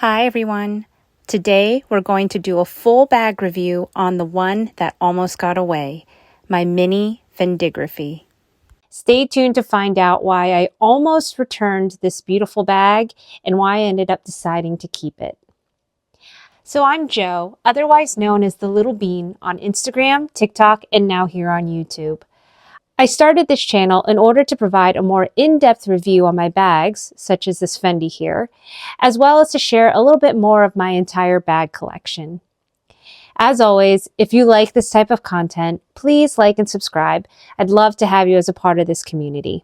Hi everyone. Today we're going to do a full bag review on the one that almost got away, my Mini Fendigraphy. Stay tuned to find out why I almost returned this beautiful bag and why I ended up deciding to keep it. So I'm Jo, otherwise known as the Little Bean on Instagram, TikTok, and now here on YouTube. I started this channel in order to provide a more in-depth review on my bags, such as this Fendi here, as well as to share a little bit more of my entire bag collection. As always, if you like this type of content, please like and subscribe. I'd love to have you as a part of this community.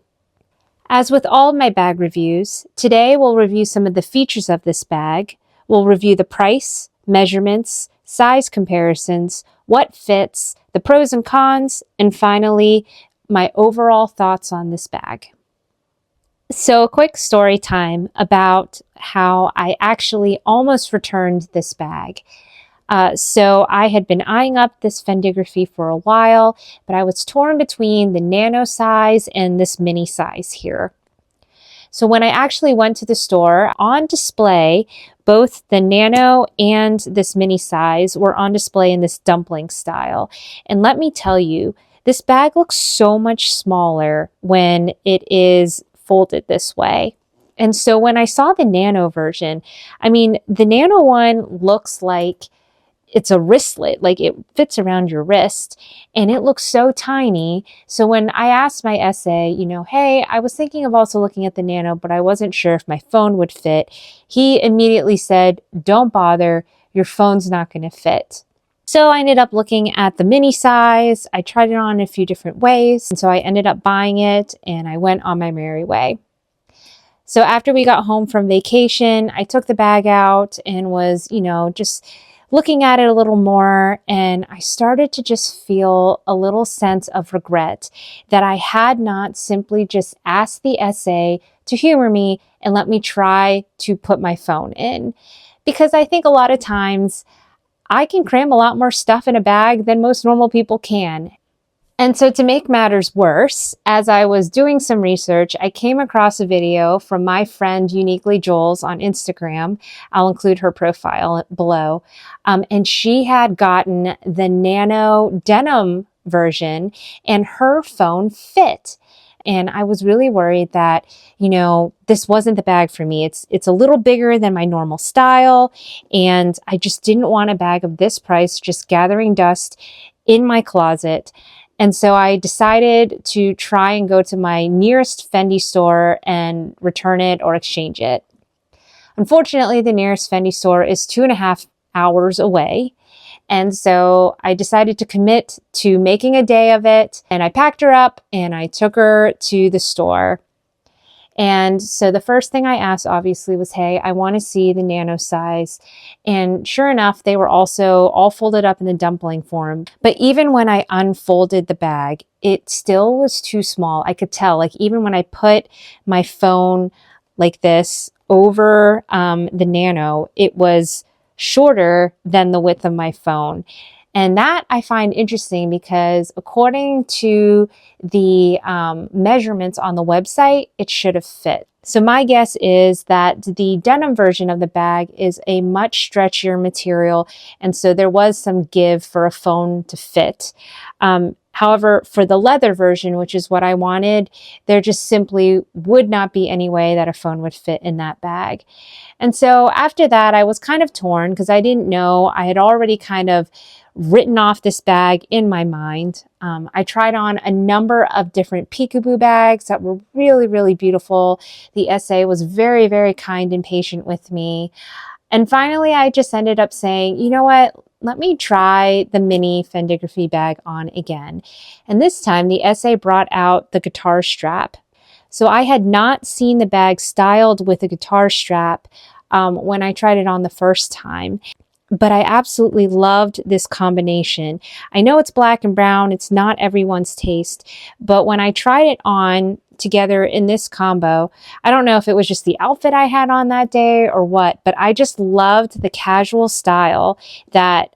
As with all of my bag reviews, today we'll review some of the features of this bag. We'll review the price, measurements, size comparisons, what fits, the pros and cons, and finally, my overall thoughts on this bag. So a quick story time about how I actually almost returned this bag. So I had been eyeing up this Fendigraphy for a while, but I was torn between the nano size and this mini size here. So when I actually went to the store, on display, both the nano and this mini size were on display in this dumpling style. And let me tell you, this bag looks so much smaller when it is folded this way. And so when I saw the nano version, the nano one looks like it's a wristlet, like it fits around your wrist, and it looks so tiny. So when I asked my SA, hey, I was thinking of also looking at the nano, but I wasn't sure if my phone would fit, he immediately said, don't bother, your phone's not going to fit. So I ended up looking at the mini size. I tried it on in a few different ways. And so I ended up buying it and I went on my merry way. So after we got home from vacation, I took the bag out and was, just looking at it a little more. And I started to just feel a little sense of regret that I had not simply just asked the SA to humor me and let me try to put my phone in. Because I think a lot of times I can cram a lot more stuff in a bag than most normal people can. And so to make matters worse, as I was doing some research, I came across a video from my friend Uniquely Jules on Instagram. I'll include her profile below. And she had gotten the nano denim version and her phone fit. And I was really worried that, this wasn't the bag for me. It's a little bigger than my normal style. And I just didn't want a bag of this price just gathering dust in my closet. And so I decided to try and go to my nearest Fendi store and return it or exchange it. Unfortunately, the nearest Fendi store is 2.5 hours away. And so I decided to commit to making a day of it, and I packed her up and I took her to the store. And so the first thing I asked obviously was, hey, I want to see the nano size. And sure enough, they were also all folded up in the dumpling form. But even when I unfolded the bag, it still was too small. I could tell, like even when I put my phone like this over the nano, it was shorter than the width of my phone. And that I find interesting because according to the measurements on the website, it should have fit. So my guess is that the denim version of the bag is a much stretchier material. And so there was some give for a phone to fit. However, for the leather version, which is what I wanted, there just simply would not be any way that a phone would fit in that bag. And so after that, I was kind of torn because I didn't know. I had already kind of written off this bag in my mind. I tried on a number of different peekaboo bags that were really, really beautiful. The SA was very, very kind and patient with me. And finally, I just ended up saying, you know what? Let me try the Mini Fendigraphy bag on again. And this time the SA brought out the guitar strap. So I had not seen the bag styled with a guitar strap when I tried it on the first time. But I absolutely loved this combination. I know it's black and brown. It's not everyone's taste. But when I tried it on together in this combo, I don't know if it was just the outfit I had on that day or what, but I just loved the casual style that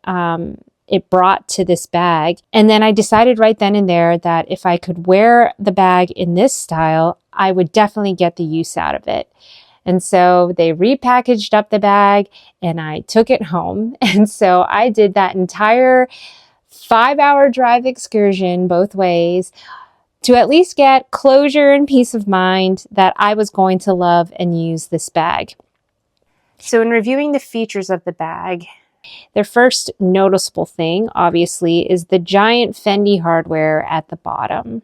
it brought to this bag. And then I decided right then and there that if I could wear the bag in this style, I would definitely get the use out of it. And so they repackaged up the bag and I took it home. And so I did that entire 5-hour drive excursion both ways to at least get closure and peace of mind that I was going to love and use this bag. So in reviewing the features of the bag, their first noticeable thing, obviously, is the giant Fendi hardware at the bottom.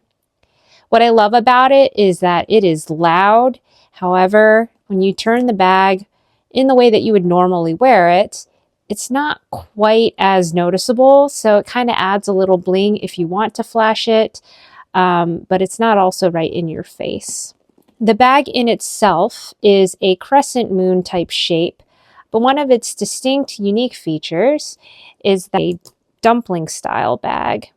What I love about it is that it is loud. However, when you turn the bag in the way that you would normally wear it, it's not quite as noticeable. So it kind of adds a little bling if you want to flash it, but it's not also right in your face. The bag in itself is a crescent moon type shape, but one of its distinct, unique features is a dumpling style bag.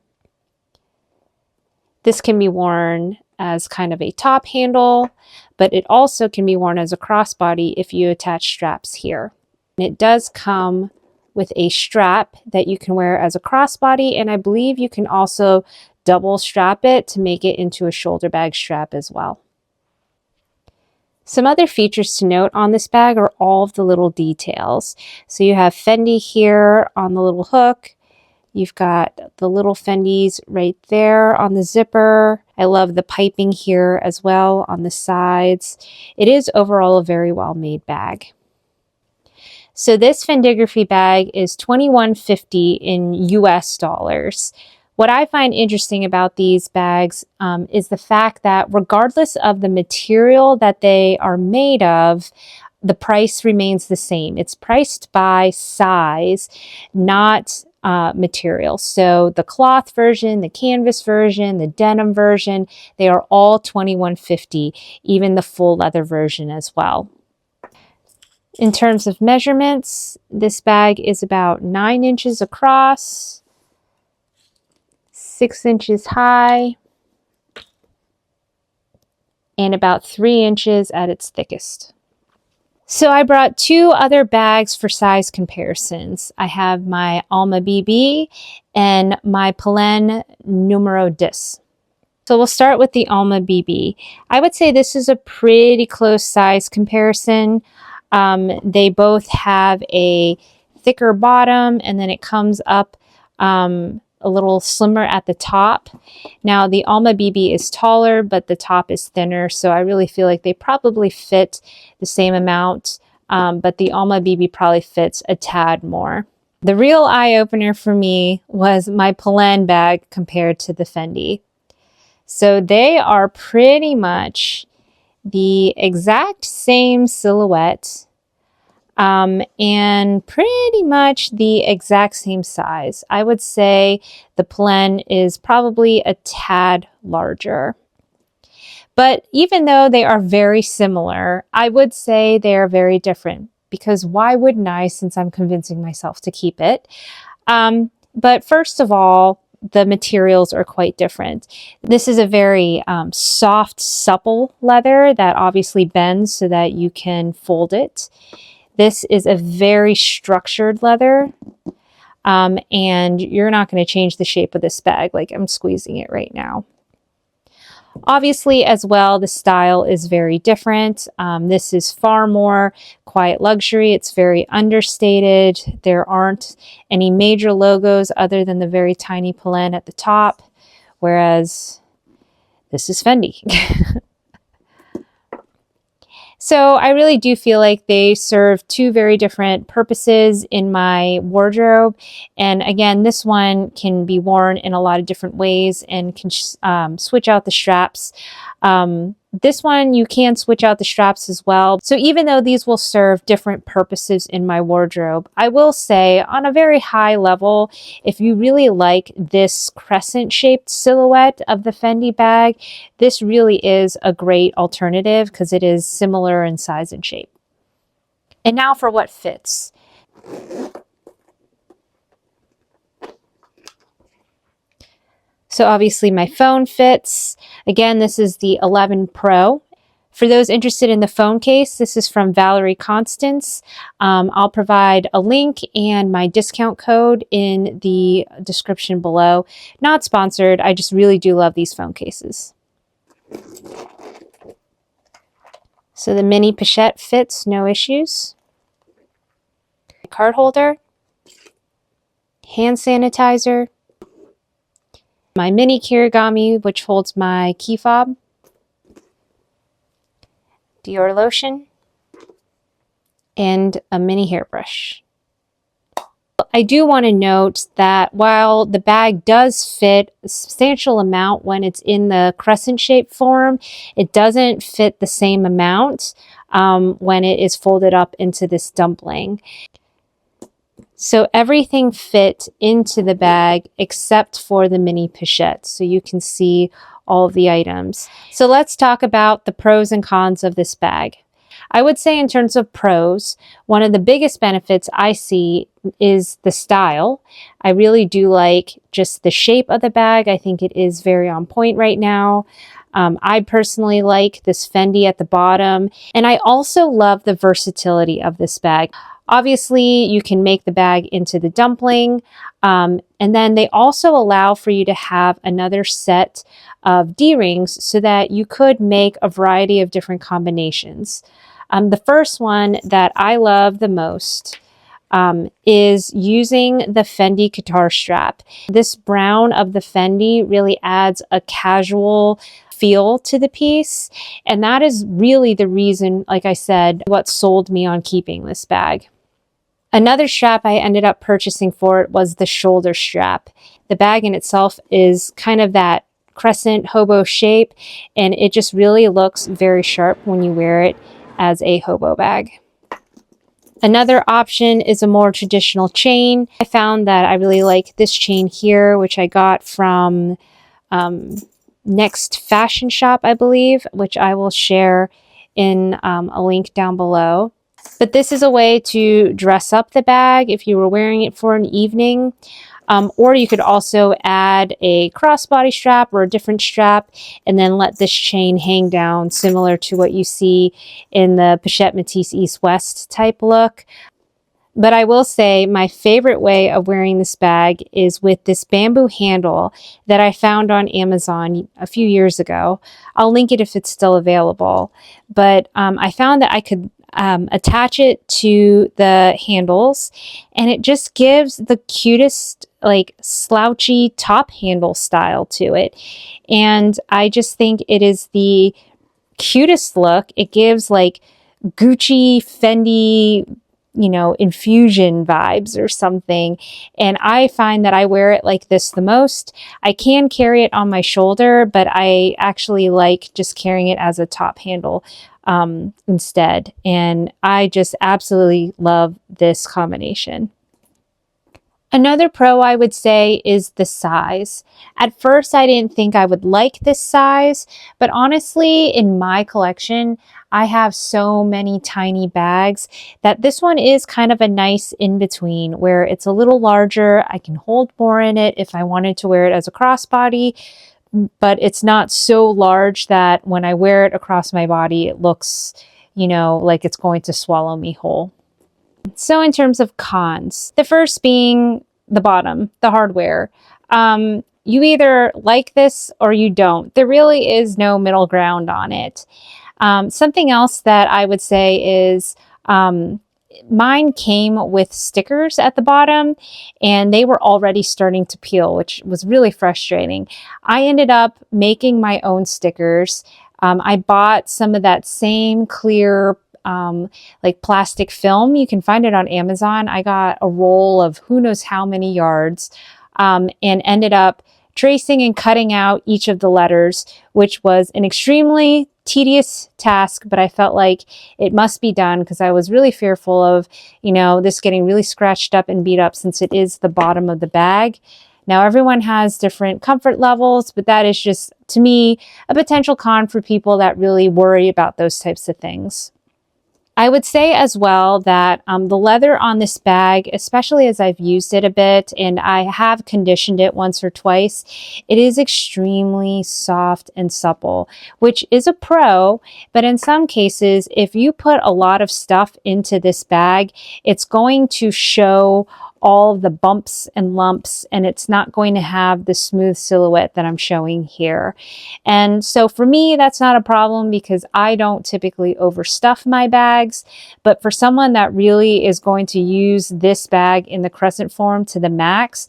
This can be worn as kind of a top handle, but it also can be worn as a crossbody if you attach straps here. And it does come with a strap that you can wear as a crossbody, and I believe you can also double strap it to make it into a shoulder bag strap as well. Some other features to note on this bag are all of the little details. So you have Fendi here on the little hook. You've got the little Fendis right there on the zipper. I love the piping here as well on the sides. It is overall a very well made bag. So this Fendigraphy bag is $21.50 in US dollars. What I find interesting about these bags is the fact that regardless of the material that they are made of, the price remains the same. It's priced by size, not material. So the cloth version, the canvas version, the denim version, they are all $21.50, even the full leather version as well. In terms of measurements, this bag is about 9 inches across, 6 inches high, and about 3 inches at its thickest. So I brought 2 other bags for size comparisons. I have my Alma BB and my Pelen Numero 10. So we'll start with the Alma BB. I would say this is a pretty close size comparison. They both have a thicker bottom, and then it comes up a little slimmer at the top. Now the Alma BB is taller, but the top is thinner, so I really feel like they probably fit the same amount, but the Alma BB probably fits a tad more. The real eye-opener for me was my Pelen bag compared to the Fendi. So they are pretty much the exact same silhouette, and pretty much the exact same size. I would say the Pelen is probably a tad larger. But even though they are very similar, I would say they are very different, because why wouldn't I, since I'm convincing myself to keep it? But first of all, the materials are quite different. This is a very soft, supple leather that obviously bends so that you can fold it. This is a very structured leather, and you're not going to change the shape of this bag. Like, I'm squeezing it right now. Obviously, as well, the style is very different. This is far more quiet luxury. It's very understated. There aren't any major logos other than the very tiny Pelen at the top, whereas this is Fendi. So I really do feel like they serve 2 very different purposes in my wardrobe. And again, this one can be worn in a lot of different ways and can switch out the straps. This one, you can switch out the straps as well. So even though these will serve different purposes in my wardrobe, I will say on a very high level, if you really like this crescent-shaped silhouette of the Fendi bag, this really is a great alternative because it is similar in size and shape. And now for what fits. So obviously my phone fits. Again, this is the 11 Pro. For those interested in the phone case, this is from Valerie Constance. I'll provide a link and my discount code in the description below. Not sponsored, I just really do love these phone cases. So the mini pochette fits, no issues. Card holder, hand sanitizer, my mini kirigami, which holds my key fob, Dior lotion, and a mini hairbrush. I do want to note that while the bag does fit a substantial amount when it's in the crescent shape form, it doesn't fit the same amount when it is folded up into this dumpling. So everything fit into the bag except for the mini pochette, so you can see all of the items. So let's talk about the pros and cons of this bag. I would say in terms of pros, one of the biggest benefits I see is the style. I really do like just the shape of the bag. I think it is very on point right now. I personally like this Fendi at the bottom, and I also love the versatility of this bag. Obviously, you can make the bag into the dumpling, and then they also allow for you to have another set of D-rings so that you could make a variety of different combinations. The first one that I love the most is using the Fendi guitar strap. This brown of the Fendi really adds a casual feel to the piece, and that is really the reason, like I said, what sold me on keeping this bag. Another strap I ended up purchasing for it was the shoulder strap. The bag in itself is kind of that crescent hobo shape, and it just really looks very sharp when you wear it as a hobo bag. Another option is a more traditional chain. I found that I really like this chain here, which I got from Next Fashion Shop, I believe, which I will share in a link down below. But this is a way to dress up the bag if you were wearing it for an evening. Or you could also add a crossbody strap or a different strap and then let this chain hang down, similar to what you see in the Pochette Matisse East West type look. But I will say my favorite way of wearing this bag is with this bamboo handle that I found on Amazon a few years ago. I'll link it if it's still available. But I found that I could attach it to the handles, and it just gives the cutest, like, slouchy top handle style to it. And I just think it is the cutest look. It gives like Gucci, Fendi, you know, infusion vibes or something. And I find that I wear it like this the most. I can carry it on my shoulder, but I actually like just carrying it as a top handle instead. And I just absolutely love this combination. Another pro I would say is the size. At first, I didn't think I would like this size, but honestly, in my collection, I have so many tiny bags that this one is kind of a nice in-between where it's a little larger. I can hold more in it if I wanted to wear it as a crossbody, but it's not so large that when I wear it across my body, it looks, you know, like it's going to swallow me whole. So in terms of cons, the first being the bottom, the hardware. You either like this or you don't. There really is no middle ground on it. Something else that I would say is mine came with stickers at the bottom, and they were already starting to peel, which was really frustrating. I ended up making my own stickers. I bought some of that same clear like plastic film. You can find it on Amazon. I got a roll of who knows how many yards and ended up tracing and cutting out each of the letters, which was an extremely tedious task, but I felt like it must be done because I was really fearful of, you know, this getting really scratched up and beat up since it is the bottom of the bag. Now, everyone has different comfort levels, but that is just, to me, a potential con for people that really worry about those types of things. I would say as well that the leather on this bag, especially as I've used it a bit and I have conditioned it once or twice, it is extremely soft and supple, which is a pro. But in some cases, if you put a lot of stuff into this bag, it's going to show all of the bumps and lumps, and it's not going to have the smooth silhouette that I'm showing here. And so for me, that's not a problem because I don't typically overstuff my bags. But for someone that really is going to use this bag in the crescent form to the max,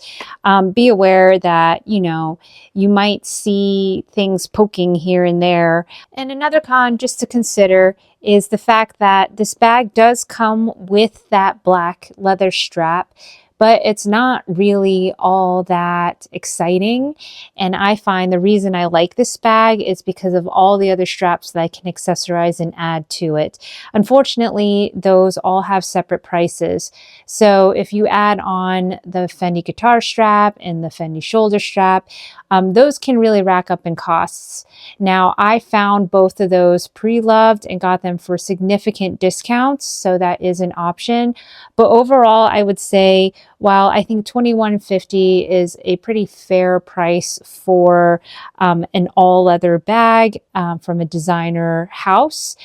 be aware that, you know, you might see things poking here and there. And another con just to consider is the fact that this bag does come with that black leather strap, but it's not really all that exciting. And I find the reason I like this bag is because of all the other straps that I can accessorize and add to it. Unfortunately, those all have separate prices. So if you add on the Fendi guitar strap and the Fendi shoulder strap, those can really rack up in costs. Now, I found both of those pre-loved and got them for significant discounts, so that is an option. But overall, I would say, while I think $21.50 is a pretty fair price for an all-leather bag from a designer house,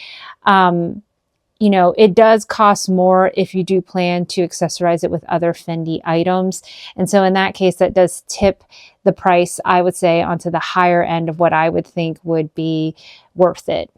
you know, it does cost more if you do plan to accessorize it with other Fendi items. And so in that case, that does tip the price, I would say, onto the higher end of what I would think would be worth it.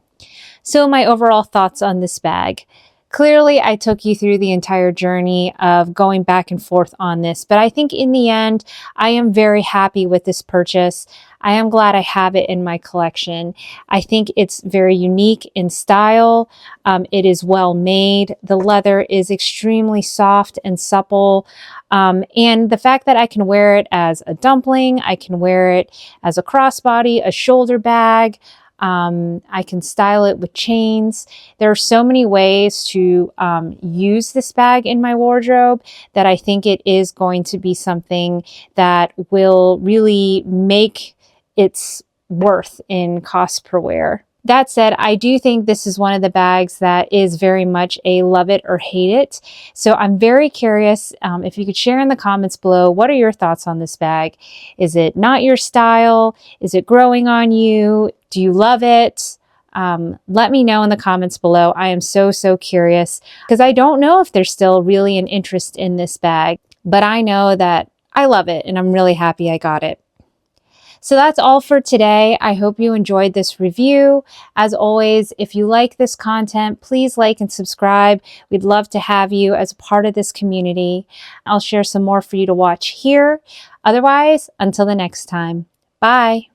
So my overall thoughts on this bag. Clearly, I took you through the entire journey of going back and forth on this, but I think in the end, I am very happy with this purchase. I am glad I have it in my collection. I think it's very unique in style. It is well made. The leather is extremely soft and supple. And the fact that I can wear it as a dumpling, I can wear it as a crossbody, a shoulder bag, I can style it with chains. There are so many ways to use this bag in my wardrobe that I think it is going to be something that will really make its worth in cost per wear. That said, I do think this is one of the bags that is very much a love it or hate it. So I'm very curious if you could share in the comments below, what are your thoughts on this bag? Is it not your style? Is it growing on you? Do you love it? Let me know in the comments below. I am so curious because I don't know if there's still really an interest in this bag, but I know that I love it and I'm really happy I got it. So that's all for today. I hope you enjoyed this review. As always, if you like this content, please like and subscribe. We'd love to have you as a part of this community. I'll share some more for you to watch here. Otherwise, until the next time, bye.